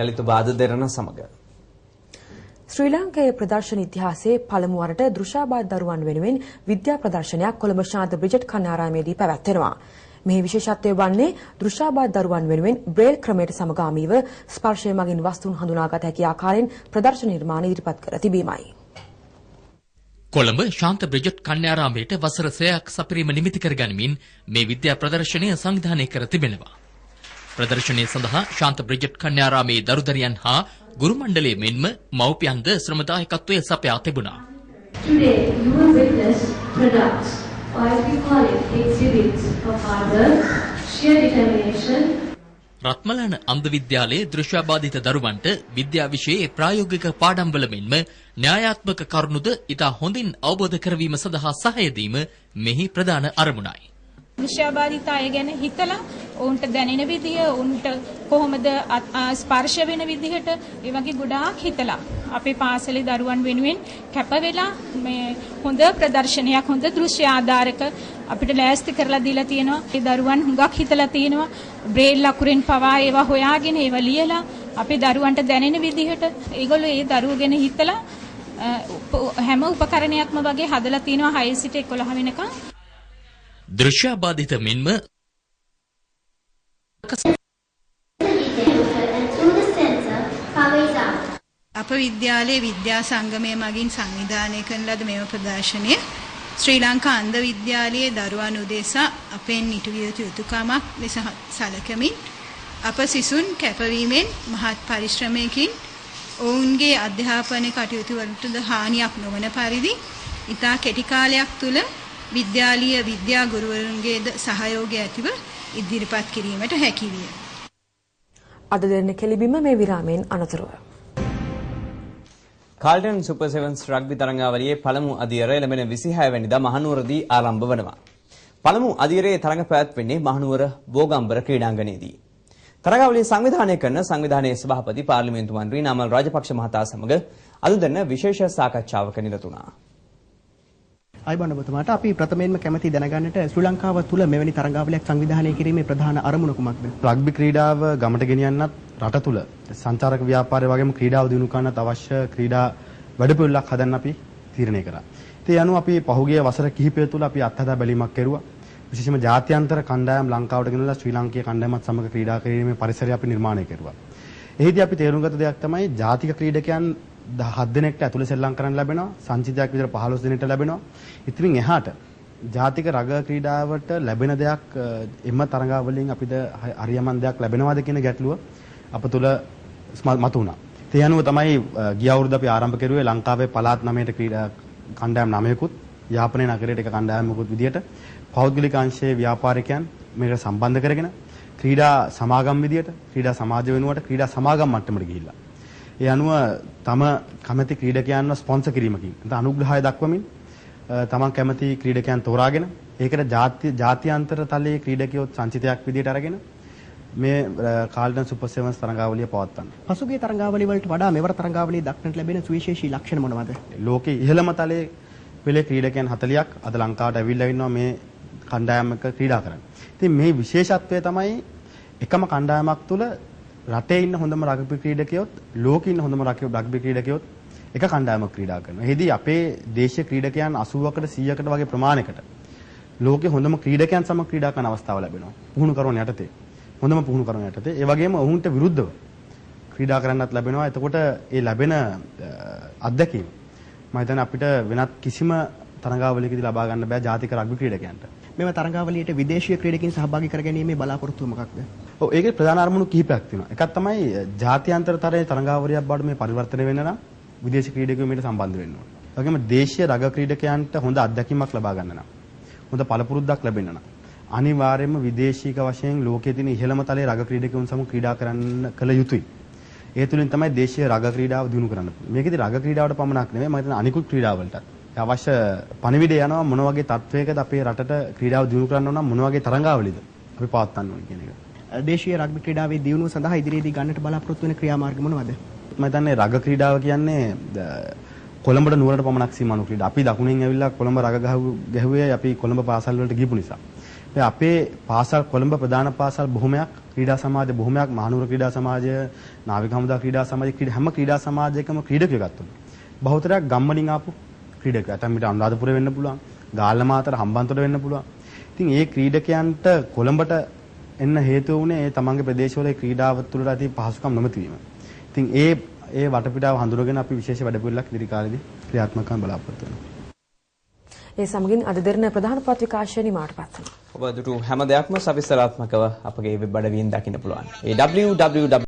යලිත බාධ දෙරණ සමග ශ්‍රී ලාංකේය ප්‍රදර්ශන ඉතිහාසයේ පළමු වරට දෘශ්‍යාබාධ දරුවන් වෙනුවෙන් විද්‍යා ප්‍රදර්ශනයක් කොළඹ ශාන්ත බ්‍රිජට් කන්‍යාරාමේදී පැවැත්වෙනවා. මෙහි විශේෂත්වය වන්නේ දෘශ්‍යාබාධ දරුවන් වෙනුවෙන් බ්‍රේල් ක්‍රමයට සමගාමීව ස්පර්ශය මගින් වස්තුන් හඳුනාගත හැකි ආකාරයෙන් ප්‍රදර්ශන නිර්මාණ ඉදිරිපත් කර තිබීමයි. කොළඹ ශාන්ත බ්‍රිජට් කන්‍යාරාමයට වසර 6ක් සපිරීම නිමිති කර ගනිමින් මේ විද්‍යා ප්‍රදර්ශනය සංවිධානය කර තිබෙනවා. ප්‍රදර්ශනය සඳහා ශාන්ත බ්‍රිජට් කන්‍යාරාමේ දරුදරියන් හා ගුරු මණ්ඩලයේ මෙන්ම මව්පියන්ද ශ්‍රමදායකත්වයේ සපයා තිබුණා. Today you will witness products, or as we call it, exhibits of hard work, sheer determination. Ratmalana අන්ධ විද්‍යාලයේ දෘශ්‍යාබාධිත දරුවන්ට විද්‍යා විෂයයේ ප්‍රායෝගික පාඩම්වල මෙන්ම න්‍යායාත්මක කරුණුද ඉතා හොඳින් අවබෝධ කරවීම සඳහා සහාය දීම මෙහි ප්‍රධාන අරමුණයි. දෘශ්‍යාබාධිත අය ගැන හිතලා ඔවුන්ට දැනෙන විදිය, ඔවුන්ට කොහොමද ස්පර්ශ වෙන විදිහට ඒ වගේ ගොඩාක් හිතලා අපේ පාසලේ දරුවන් වෙනුවෙන් කැප වෙලා මේ හොඳ ප්‍රදර්ශනයක්, හොඳ දෘශ්‍ය ආධාරක අපිට ලෑස්ති කරලා දීලා තියෙනවා. ඒ දරුවන් හුඟක් හිතලා තියෙනවා. බ්‍රේල් ලකුරෙන් පවා ඒවා හොයාගෙන ඒවා ලියලා අපේ දරුවන්ට දැනෙන විදිහට ඒගොල්ලෝ ඒ දරුවෝ ගැන හිතලා හැම උපකරණයක්ම වගේ හදලා තිනවා 6 සිට 11 වෙනකම්. දෘශ්‍යාබාධිත මෙන්ම අප විද්‍යාලයේ විද්‍යා සංගමය මගින් සංවිධානය කරන ලද මෙම ප්‍රදර්ශනය ශ්‍රී ලංකා අන්ධ විද්‍යාලයේ දරුවන් උදෙසා අපෙන් ඉටුවිය යුතු යුතුකමක් ලෙස සැලකමින් අප සිසුන් කැපවීමෙන් මහත් පරිශ්‍රමයකින් ඔවුන්ගේ අධ්‍යාපන කටයුතු වලට හානියක් නොවන පරිදි ඉතා කෙටි කාලයක් තුළ විද්‍යාලීය විද්‍යා ගුරුවරුන්ගේද සහයෝගය ඇතිව ඉදිරිපත් කිරීමට හැකි විය. අද දෙරණ කෙලිබිම මේ විරාමයෙන් අනතුරුව. කාල්ටන් සුපර් සෙවන්ස් රග්බි තරඟාවලියේ පළමු අදියර එළඹෙන 26 වෙනිදා මහනුවරදී ආරම්භ වනවා. පළමු අදියරේ තරඟ පැවැත්වෙන්නේ මහනුවර බෝගම්බර ක්‍රීඩාංගණයේදී. තරඟාවලිය සංවිධානය කරන සංවිධානයේ සභාපති පාර්ලිමේන්තු මන්ත්‍රී නාමල් රාජපක්ෂ මහතා සමග අද දෙන විශේෂ සාකච්ඡාවක නිරත වුණා. අයිබෝන් ඔබතුමාට අපි ප්‍රථමයෙන්ම කැමැති දැනගන්නට ශ්‍රී ලංකාව තුළ මෙවැනි තරඟාවලියක් සංවිධානය කිරීමේ ප්‍රධාන අරමුණ කුමක්ද? රග්බි ක්‍රීඩාව ගමට ගෙනියන්නත් රට තුළ සංචාරක ව්‍යාපාරය වගේම ක්‍රීඩාව දියුණු කරන්නත් අවශ්‍ය ක්‍රීඩා වැඩපිළිවෙලක් හදන්න අපි තීරණය කරා. ඒ අනුව අපි පහුගිය වසර කිහිපය තුළ අපි අත්හදා බැලීමක් කෙරුවා. විශේෂයෙන්ම ජාත්‍යන්තර කණ්ඩායම් ලංකාවට ගෙනලා ශ්‍රී ලාංකීය කණ්ඩායමත් සමග ක්‍රීඩා කිරීමේ පරිසරය අපි නිර්මාණය කෙරුවා. එහිදී අපි තේරුම් ගත දෙයක් තමයි ජාතික ක්‍රීඩකයන් 7 දෙනෙක්ට ඇතුළේ සෙල්ලම් කරන්න ලැබෙනවා. සංචිතයක් විතර 15 දෙනෙක්ට ලැබෙනවා. ඉතින් එහාට ජාතික රග ක්‍රීඩාවට ලැබෙන දෙයක් එම තරඟාවලින් අපිට හරියමන් දෙයක් ලැබෙනවද කියන ගැටලුව අප තුළ මතුවුණා. ඒ අනුව තමයි ගිය අවුරුද්ද අපි ආරම්භ කරුවේ ලංකාවේ පළාත් 9ට ක්‍රීඩා කණ්ඩායම් 9කුත් යාපනයේ නගරයට එක කණ්ඩායමකුත් විදියට පෞද්ගලික අංශයේ ව්‍යාපාරිකයන් මේකට සම්බන්ධ කරගෙන ක්‍රීඩා සමාගම් විදියට ක්‍රීඩා සමාජ වෙනුවට ක්‍රීඩා සමාගම් මට්ටමට ගිහිල්ලා ඒ අනුව තම කැමැති ක්‍රීඩකයන්ව ස්පොන්සර් කිරීමකින් අනුග්‍රහය දක්වමින් තමන් කැමැති ක්‍රීඩකයන් තෝරාගෙන ඒකට ජාත්‍යන්තර තලයේ ක්‍රීඩකයොත් සංචිතයක් විදියට අරගෙන මේ කාල්ටන් සුපර් සෙවන්ස් තරඟාවලිය පවත්වන්න. පසුගිය තරඟාවලිය වලට වඩා මෙවර තරඟාවලියේ දක්නට ලැබෙන සුවිශේෂී ලක්ෂණ මොනවද? ලෝකයේ ඉහළම තලයේ පෙළේ ක්‍රීඩකයන් 40ක් අද ලංකාවට ඇවිල්ලා ඉන්නවා මේ කණ්ඩායමක ක්‍රීඩා කරන්න. ඉතින් මේ විශේෂත්වය තමයි එකම කණ්ඩායමක් තුළ රටේ ඉන්න හොඳම රග්බි ක්‍රීඩකයොත් ලෝකේ ඉන්න හොඳම රග්බි ක්‍රීඩකයොත් එක කණ්ඩායමක් ක්‍රීඩා කරනවා. එහිදී අපේ දේශීය ක්‍රීඩකයන් 80කට 100කට වගේ ප්‍රමාණයකට ලෝකේ හොඳම ක්‍රීඩකයන් සමග ක්‍රීඩා කරන අවස්ථාව ලැබෙනවා. පුහුණු කරන යටතේ. හොඳම පුහුණු කරන යටතේ. ඒ වගේම ඔවුන්ට විරුද්ධව ක්‍රීඩා කරන්නත් ලැබෙනවා. එතකොට ඒ ලැබෙන අත්දැකීම මම හිතන්නේ අපිට වෙනත් කිසිම තරඟාවලියකදී ලබා ගන්න බෑ ජාතික රග්බි ක්‍රීඩකයන්ට. මෙම තරඟාවලියට විදේශීය ක්‍රීඩකින් සහභාගී කරගැනීමේ බලාපොරොත්තුව මොකක්ද? ඔව් ඒකේ ප්‍රධාන අරමුණු කිහිපයක් තියෙනවා. එකක් තමයි ජාත්‍යන්තර තරයේ තරඟාවලියක් බවට මේ පරිවර්තනය වෙන්න නම් විදේශී ක්‍රීඩකයෝ මේකට සම්බන්ධ වෙන්න ඕනේ. ඒ වගේම දේශීය රග ක්‍රීඩකයන්ට හොඳ අත්දැකීමක් ලබා ගන්න නම් හොඳ පළපුරුද්දක් ලැබෙන්න නම් අනිවාර්යයෙන්ම විදේශීක වශයෙන් ලෝකයේ තියෙන ඉහළම තලයේ රග ක්‍රීඩකයන් සමග ක්‍රීඩා කරන්න කළ යුතුයි. ඒ තුලින් තමයි දේශීය රග ක්‍රීඩාව දිනු කරන්න. මේකෙදි රග ක්‍රීඩාවට පමණක් නෙමෙයි මම හිතන්නේ අනිකුත් ක්‍රීඩාවලටත් අවශ්‍ය පණිවිඩය යනවා මොන වගේ තත්වයකද අපේ රටට ක්‍රීඩාව දිනු කරන්න ඕන නම් මොන වගේ තරඟාවලිද අපි පවත්වන්න ඕනේ කියන එක. දේශීය රග්බි ක්‍රීඩාවේ දියුණුව සඳහා ඉදිරියේදී ගන්නට බලාපොරොත්තු වෙන ක්‍රියාමාර්ග මොනවද? මම හිතන්නේ රග ක්‍රීඩාව කියන්නේ කොළඹට නුවරට පමණක් සීමානු ක්‍රීඩා. අපි දකුණෙන් ඇවිල්ලා කොළඹ රග ගැහුවේ අපි කොළඹ පාසල් වලට ගිහපු නිසා. අපේ පාසල් කොළඹ ප්‍රධාන පාසල් බොහොමයක් ක්‍රීඩා සමාජ බොහොමයක් මහනුවර ක්‍රීඩා සමාජය නාවික හමුදා ක්‍රීඩා සමාජය හැම ක්‍රීඩා සමාජයකම ක්‍රීඩකයෝ ගත්තා. බහුතරයක් ගම්වලින් ආපු ක්‍රීඩකයෝ. අතම් මිට අනුරාධපුර වෙන්න පුළුවන්, ගාල්ලමාතර හම්බන්තොට වෙන්න පුළුවන්. ඉතින් ඒ ක්‍රීඩකයන්ට කොළඹට එන්න හේතුව වුණේ ඒ තමන්ගේ ප්‍රදේශවල ක්‍රීඩාව තුළට ඇති පහසුකම් නොමැති වීම. ඉතින් ඒ වටපිටාව හඳුනගෙන අපි විශේෂ වැඩපිළිවෙලක් ඉදිරි කාලෙදී ක්‍රියාත්මක කරන්න බලාපොරොත්තු වෙනවා. ඒ සමගින් අද දෙරණ ප්‍රධාන පත් විකාශය නිමාවට පත් වෙනවා. ඔබ දුටු හැම දෙයක්ම සවිස්තරාත්මකව අපගේ වෙබ් අඩවියෙන් දකින්න පුළුවන්. ඒ www